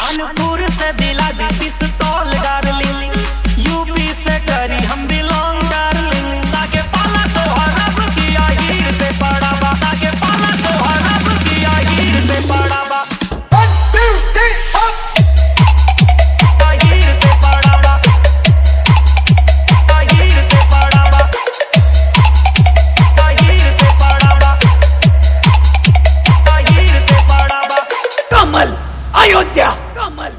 कानपुर से दिला दी पिस्तौल डार्लिंग, यूपी से करी हम बिलोंग डार्लिंग। सागे पाला तो हरब किया हीर से पड़ा बा, सागे पाला तो हरब किया हीर से पड़ा बा। हीर से पड़ा बा, हीर से पड़ा बा, हीर से पड़ा बा, हीर से पड़ा बा। कमल अयोध्या, कमल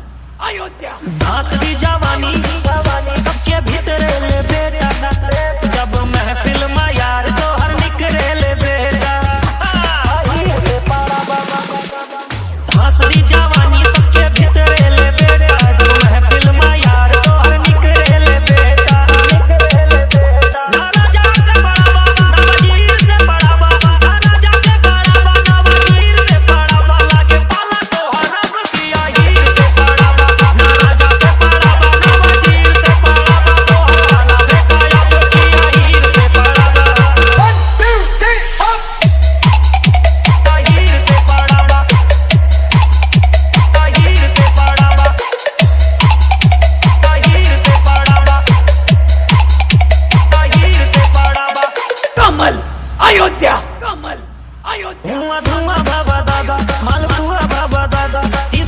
अयोध्या। धांसली जवानी सबके भीतरे ले बेटा, जब महफिल में यार तो हर निकरे ले बेटा। धांसली जवानी सबके भीतरे ले बेटा, जब महफिल में यार तो हर निकरे ले बेटा। ना राजा से बड़ा बा, ना वजीर से बड़ा बा, ना राजा से बड़ा बा, ना वजीर से बड़ा बा। लागे पाला तो हरब किया हीर से बड़ा बा, ना राजा से बड़ा बा, ना वजीर से बड़ा बा। तो हवाला बेकाया तो किया हीर से बड़ा बा, हीर से बड़ा बा, हीर से बड़ा बा, हीर से बड़ा बा, हीर से बड़ा बा। कमल अयोध्या, कमल अयोध्या। धुआं धुआं बाबा दादा, मालपुआ बाबा दादा,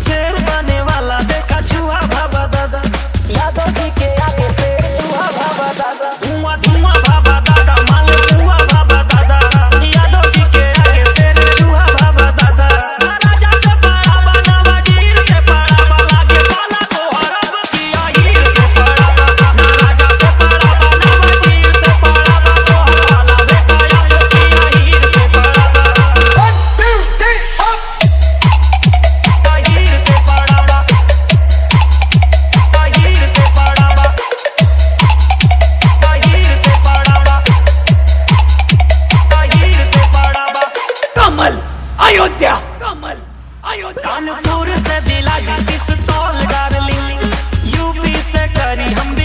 शेर बने वाला देखा चूहा बाबा दादा। यादव जी के आगे से चूहा बाबा दादा। धुआं धुआं बाबा दादा, मालपुआ बाबा दादा, यादव जी के आगे से चूहा बाबा दादा। ना राजा से बड़ा बा, ना वजीर से बड़ा बा, लागे पाला तो हरब किया हीर से बड़ा बा। ना राजा से बड़ा बा, ना वजीर से बड़ा बा, तो हवाला बेकाया तो किया हीर से बड़ा बा, हीर से बड़ा बा, हीर से बड़ा बा, हीर से बड़ा बा, हीर से बड़ा बा। कमल अयोध्या, कमल अयोध्या। कानपुर से दिला दी पिस्तौल डार्लिंग, यूपी से करी हम